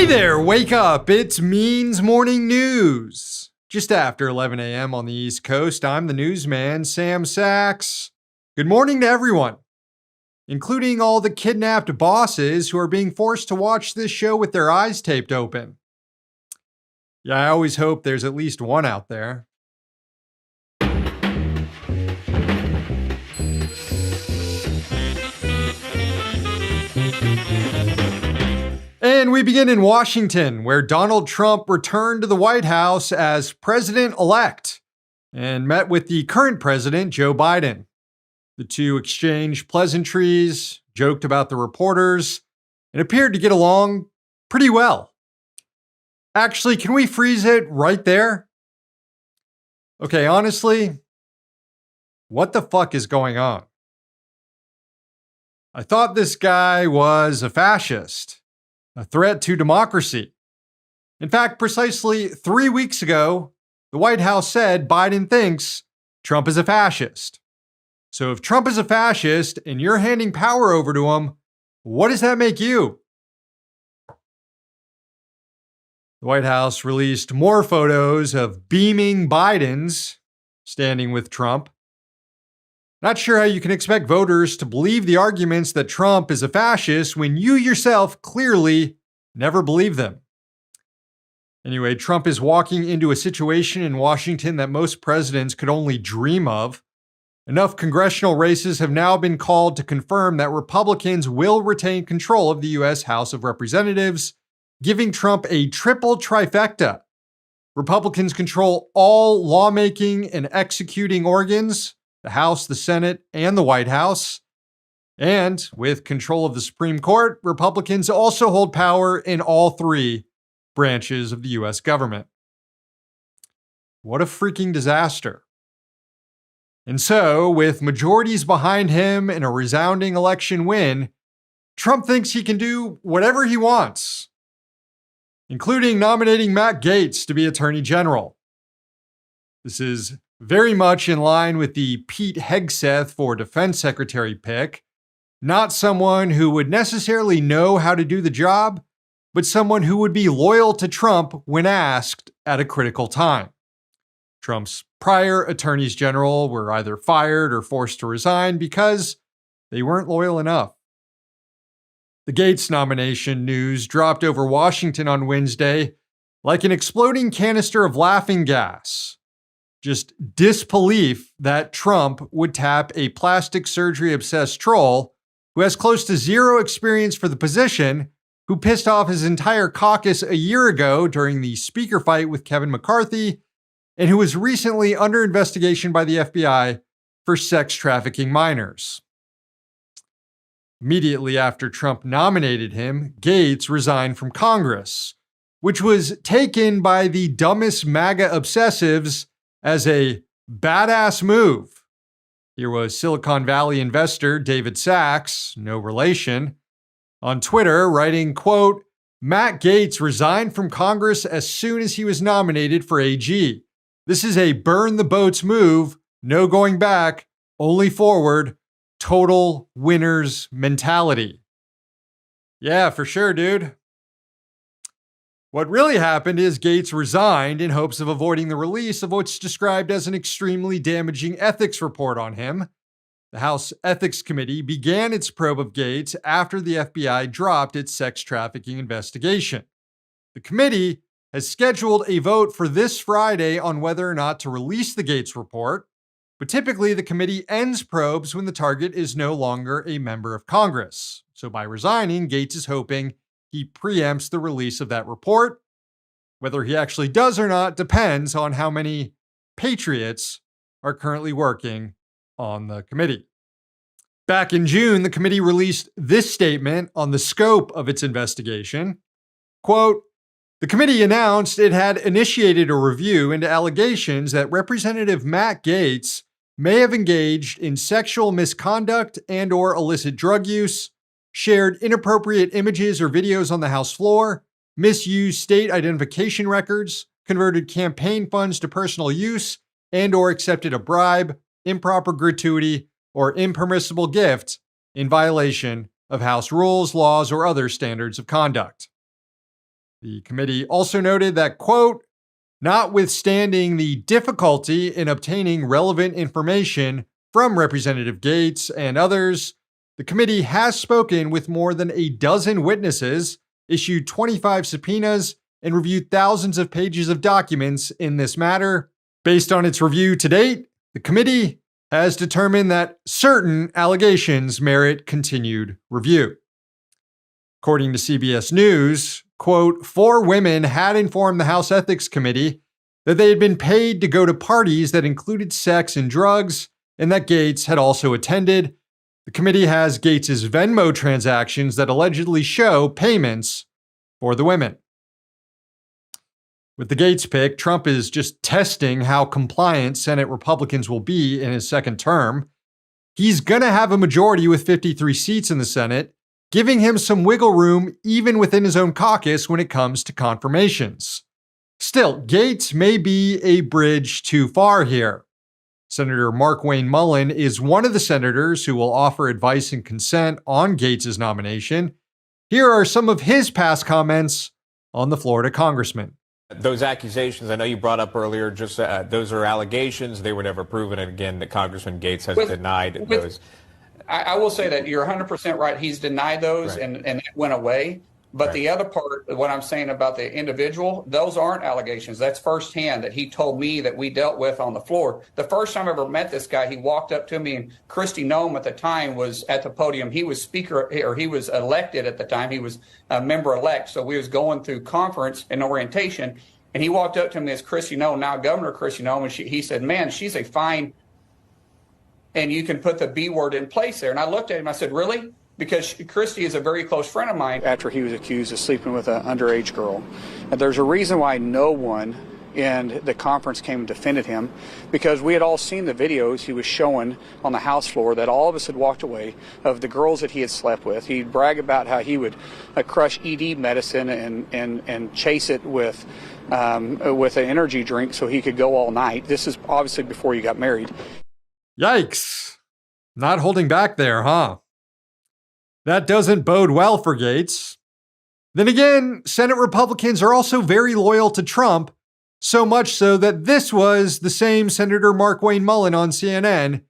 Hey there, wake up. It's Means Morning News. Just after 11 a.m. on the East Coast, I'm the newsman, Sam Sachs. Good morning to everyone, including all the kidnapped bosses who are being forced to watch this show with their eyes taped open. Yeah, I always hope there's at least one out there. And we begin in Washington, where Donald Trump returned to the White House as president-elect and met with the current president, Joe Biden. The two exchanged pleasantries, joked about the reporters, and appeared to get along pretty well. Actually, can we freeze it right there? Okay, honestly, what the fuck is going on? I thought this guy was a fascist. A threat to democracy. In fact, precisely 3 weeks ago, the White House said Biden thinks Trump is a fascist. So if Trump is a fascist and you're handing power over to him, what does that make you? The White House released more photos of beaming Bidens standing with Trump. Not sure how you can expect voters to believe the arguments that Trump is a fascist when you yourself clearly never believe them. Anyway, Trump is walking into a situation in Washington that most presidents could only dream of. Enough congressional races have now been called to confirm that Republicans will retain control of the U.S. House of Representatives, giving Trump a triple trifecta. Republicans control all lawmaking and executing organs, the House, the Senate, and the White House. And with control of the Supreme Court, Republicans also hold power in all three branches of the U.S. government. What a freaking disaster. And so, with majorities behind him and a resounding election win, Trump thinks he can do whatever he wants, including nominating Matt Gaetz to be Attorney General. This is very much in line with the Pete Hegseth for Defense Secretary pick. Not someone who would necessarily know how to do the job, but someone who would be loyal to Trump when asked at a critical time. Trump's prior attorneys general were either fired or forced to resign because they weren't loyal enough. The Gaetz nomination news dropped over Washington on Wednesday like an exploding canister of laughing gas. Just disbelief that Trump would tap a plastic surgery-obsessed troll who has close to zero experience for the position, who pissed off his entire caucus a year ago during the speaker fight with Kevin McCarthy, and who was recently under investigation by the FBI for sex trafficking minors. Immediately after Trump nominated him, Gaetz resigned from Congress, which was taken by the dumbest MAGA obsessives as a badass move. Here was Silicon Valley investor David Sachs, no relation, on Twitter writing, quote, Matt Gaetz resigned from Congress as soon as he was nominated for AG. This is a burn the boats move, no going back, only forward, total winners mentality. Yeah, for sure, dude. What really happened is Gaetz resigned in hopes of avoiding the release of what's described as an extremely damaging ethics report on him. The House Ethics Committee began its probe of Gaetz after the FBI dropped its sex trafficking investigation. The committee has scheduled a vote for this Friday on whether or not to release the Gaetz report, but typically the committee ends probes when the target is no longer a member of Congress. So by resigning, Gaetz is hoping he preempts the release of that report. Whether he actually does or not depends on how many patriots are currently working on the committee. Back in June, the committee released this statement on the scope of its investigation. Quote, the committee announced it had initiated a review into allegations that Representative Matt Gaetz may have engaged in sexual misconduct and/or illicit drug use, shared inappropriate images or videos on the House floor, misused state identification records, converted campaign funds to personal use, and/or accepted a bribe, improper gratuity, or impermissible gift in violation of House rules, laws, or other standards of conduct. The committee also noted that, quote, notwithstanding the difficulty in obtaining relevant information from Representative Gaetz and others, the committee has spoken with more than a dozen witnesses, issued 25 subpoenas, and reviewed thousands of pages of documents in this matter. Based on its review to date, the committee has determined that certain allegations merit continued review. According to CBS News, quote, 4 women had informed the House Ethics Committee that they had been paid to go to parties that included sex and drugs, and that Gaetz had also attended. The committee has Gaetz's Venmo transactions that allegedly show payments for the women. With the Gaetz pick, Trump is just testing how compliant Senate Republicans will be in his second term. He's going to have a majority with 53 seats in the Senate, giving him some wiggle room even within his own caucus when it comes to confirmations. Still, Gaetz may be a bridge too far here. Senator Mark Wayne Mullen is one of the senators who will offer advice and consent on Gaetz's nomination. Here are some of his past comments on the Florida congressman. Those accusations, I know you brought up earlier, just those are allegations. They were never proven. And again, that Congressman Gaetz has denied those. I will say that you're 100% right. He's denied those, right, and it went away. But right, the other part, what I'm saying about the individual, those aren't allegations. That's firsthand that he told me that we dealt with on the floor. The first time I ever met this guy, he walked up to me, and Kristi Noem at the time was at the podium. He was speaker, or he was elected at the time. He was a member-elect. So we was going through conference and orientation, and he walked up to me as Kristi Noem, now Governor Kristi Noem, and he said, man, she's a fine, and you can put the B word in place there. And I looked at him, I said, really? Because Kristi is a very close friend of mine. After he was accused of sleeping with an underage girl. And there's a reason why no one in the conference came and defended him, because we had all seen the videos he was showing on the House floor that all of us had walked away of the girls that he had slept with. He'd brag about how he would crush ED medicine and chase it with an energy drink so he could go all night. This is obviously before you got married. Yikes. Not holding back there, huh? That doesn't bode well for Gaetz. Then again, Senate Republicans are also very loyal to Trump, so much so that this was the same Senator Mark Wayne Mullen on CNN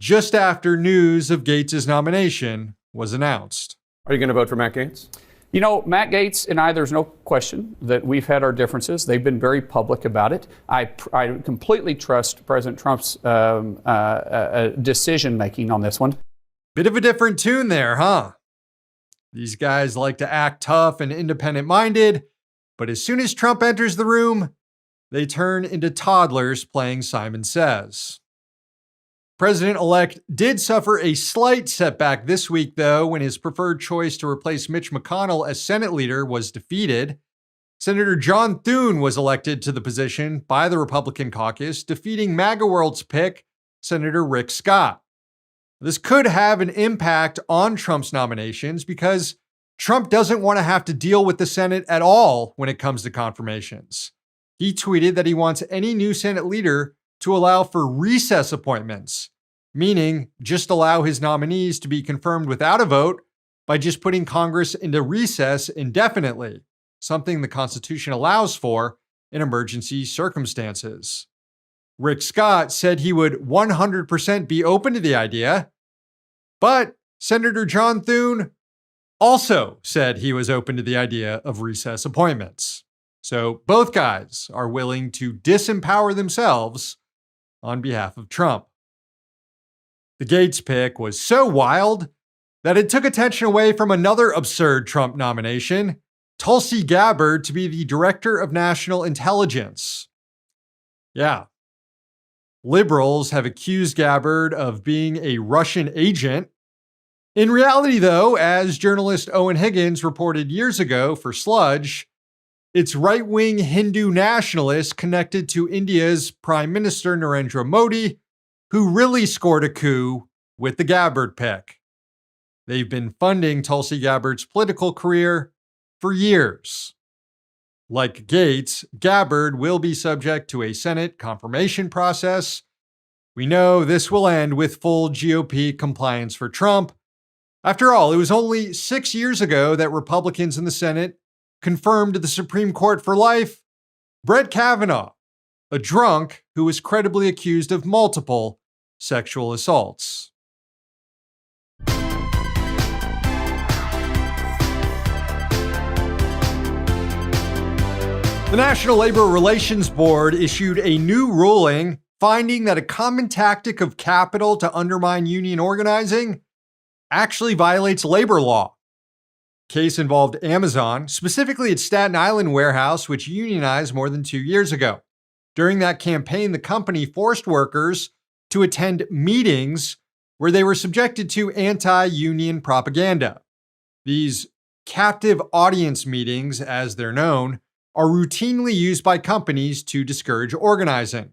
just after news of Gaetz's nomination was announced. Are you going to vote for Matt Gaetz? You know, Matt Gaetz and I, there's no question that we've had our differences. They've been very public about it. I completely trust President Trump's decision-making on this one. Bit of a different tune there, huh? These guys like to act tough and independent-minded, but as soon as Trump enters the room, they turn into toddlers playing Simon Says. President-elect did suffer a slight setback this week, though, when his preferred choice to replace Mitch McConnell as Senate leader was defeated. Senator John Thune was elected to the position by the Republican caucus, defeating MAGA World's pick, Senator Rick Scott. This could have an impact on Trump's nominations because Trump doesn't want to have to deal with the Senate at all when it comes to confirmations. He tweeted that he wants any new Senate leader to allow for recess appointments, meaning just allow his nominees to be confirmed without a vote by just putting Congress into recess indefinitely, something the Constitution allows for in emergency circumstances. Rick Scott said he would 100% be open to the idea, but Senator John Thune also said he was open to the idea of recess appointments. So both guys are willing to disempower themselves on behalf of Trump. The Gaetz pick was so wild that it took attention away from another absurd Trump nomination, Tulsi Gabbard to be the Director of National Intelligence. Yeah. Liberals have accused Gabbard of being a Russian agent, In reality, though, as journalist Owen Higgins reported years ago for Sludge, it's right-wing Hindu nationalists connected to India's Prime Minister Narendra Modi who really scored a coup with the Gabbard pick. They've been funding Tulsi Gabbard's political career for years. Like Gates, Gabbard will be subject to a Senate confirmation process. We know this will end with full GOP compliance for Trump. After all, it was only 6 years ago that Republicans in the Senate confirmed to the Supreme Court for life Brett Kavanaugh, a drunk who was credibly accused of multiple sexual assaults. The National Labor Relations Board issued a new ruling finding that a common tactic of capital to undermine union organizing actually violates labor law. The case involved Amazon, specifically its Staten Island warehouse, which unionized more than 2 years ago. During that campaign, the company forced workers to attend meetings where they were subjected to anti-union propaganda. These captive audience meetings, as they're known, are routinely used by companies to discourage organizing.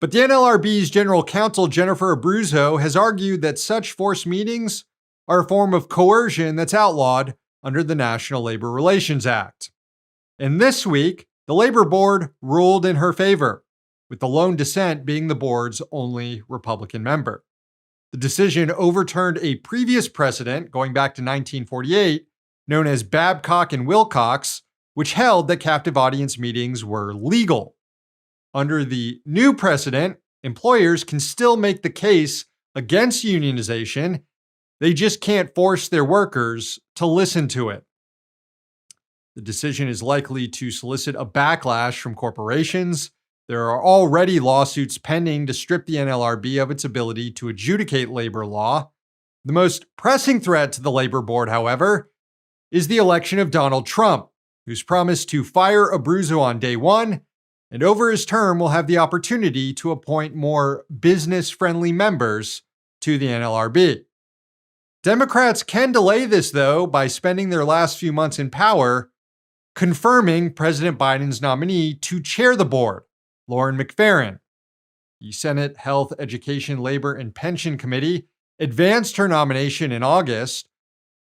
But the NLRB's general counsel, Jennifer Abruzzo, has argued that such forced meetings are a form of coercion that's outlawed under the National Labor Relations Act. And this week, the Labor Board ruled in her favor, with the lone dissent being the board's only Republican member. The decision overturned a previous precedent going back to 1948, known as Babcock and Wilcox, which held that captive audience meetings were legal. Under the new precedent, employers can still make the case against unionization. They just can't force their workers to listen to it. The decision is likely to solicit a backlash from corporations. There are already lawsuits pending to strip the NLRB of its ability to adjudicate labor law. The most pressing threat to the Labor Board, however, is the election of Donald Trump, who's promised to fire Abruzzo on day one, and over his term will have the opportunity to appoint more business-friendly members to the NLRB. Democrats can delay this, though, by spending their last few months in power confirming President Biden's nominee to chair the board, Lauren McFerrin. The Senate Health, Education, Labor, and Pension Committee advanced her nomination in August,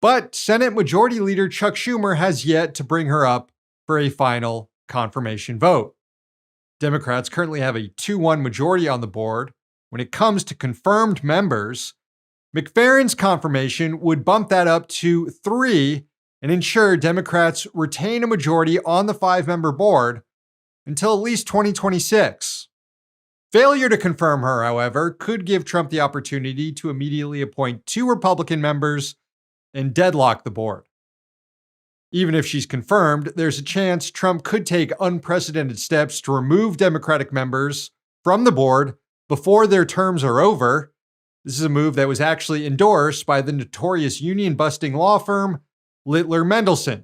but Senate Majority Leader Chuck Schumer has yet to bring her up for a final confirmation vote. Democrats currently have a 2-1 majority on the board. When it comes to confirmed members, McFerrin's confirmation would bump that up to 3 and ensure Democrats retain a majority on the 5-member board until at least 2026. Failure to confirm her, however, could give Trump the opportunity to immediately appoint 2 Republican members and deadlock the board. Even if she's confirmed, there's a chance Trump could take unprecedented steps to remove Democratic members from the board before their terms are over. This is a move that was actually endorsed by the notorious union-busting law firm Littler Mendelson.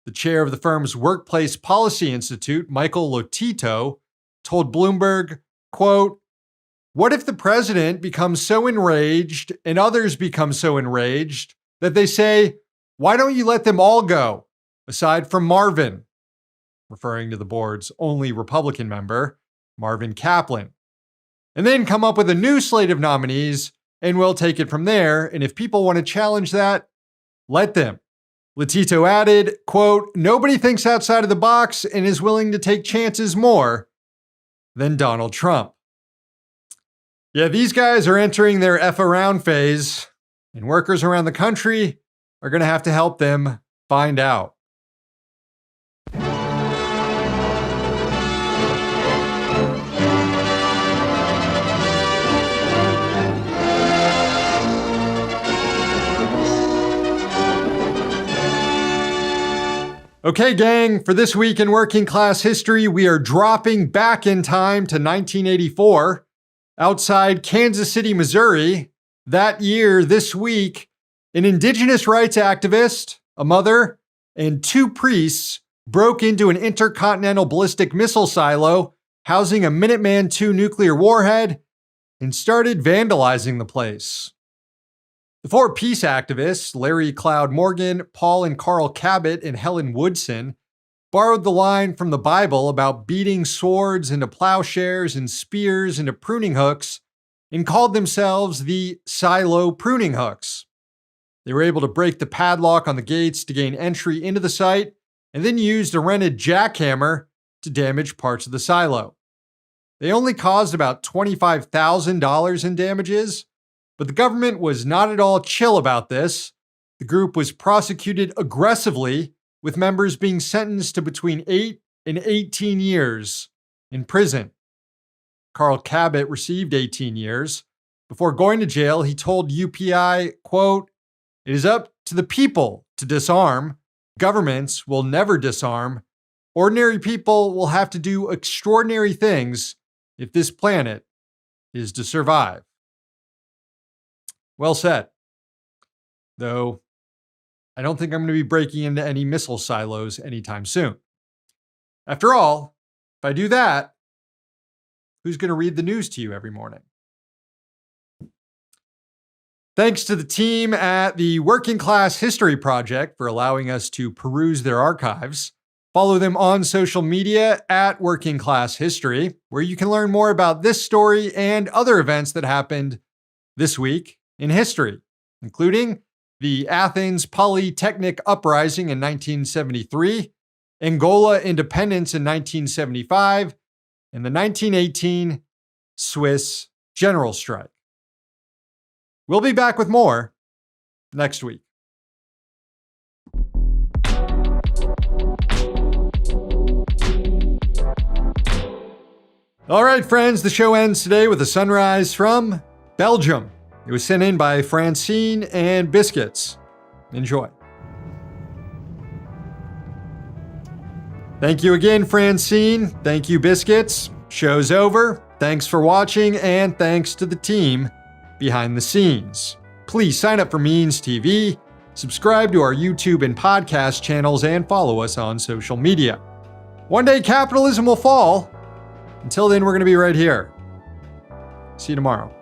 The chair of the firm's Workplace Policy Institute, Michael Lotito, told Bloomberg, quote, "What if the president becomes so enraged and others become so enraged that they say, 'Why don't you let them all go, aside from Marvin?'" Referring to the board's only Republican member, Marvin Kaplan. "And then come up with a new slate of nominees, and we'll take it from there. And if people want to challenge that, let them." Lotito added, quote, "Nobody thinks outside of the box and is willing to take chances more than Donald Trump." Yeah, these guys are entering their F around phase, and workers around the country are going to have to help them find out. Okay, gang, for this week in working class history, we are dropping back in time to 1984. Outside Kansas City, Missouri, that year, this week, an indigenous rights activist, a mother, and 2 priests broke into an intercontinental ballistic missile silo housing a Minuteman II nuclear warhead and started vandalizing the place. The four peace activists, Larry Cloud Morgan, Paul and Carl Cabot, and Helen Woodson, borrowed the line from the Bible about beating swords into plowshares and spears into pruning hooks and called themselves the Silo Pruning Hooks. They were able to break the padlock on the gates to gain entry into the site and then used a rented jackhammer to damage parts of the silo. They only caused about $25,000 in damages, but the government was not at all chill about this. The group was prosecuted aggressively, with members being sentenced to between 8 and 18 years in prison. Carl Cabot received 18 years. Before going to jail, he told UPI, quote, "It is up to the people to disarm. Governments will never disarm. Ordinary people will have to do extraordinary things if this planet is to survive." Well said. Though, I don't think I'm going to be breaking into any missile silos anytime soon. After all, if I do that, who's going to read the news to you every morning? Thanks to the team at the Working Class History Project for allowing us to peruse their archives. Follow them on social media at Working Class History, where you can learn more about this story and other events that happened this week in history, including the Athens Polytechnic Uprising in 1973, Angola independence in 1975, and the 1918 Swiss general strike. We'll be back with more next week. All right, friends, the show ends today with a sunrise from Belgium. It was sent in by Francine and Biscuits. Enjoy. Thank you again, Francine. Thank you, Biscuits. Show's over. Thanks for watching, and thanks to the team behind the scenes. Please sign up for Means TV, subscribe to our YouTube and podcast channels, and follow us on social media. One day capitalism will fall. Until then, we're going to be right here. See you tomorrow.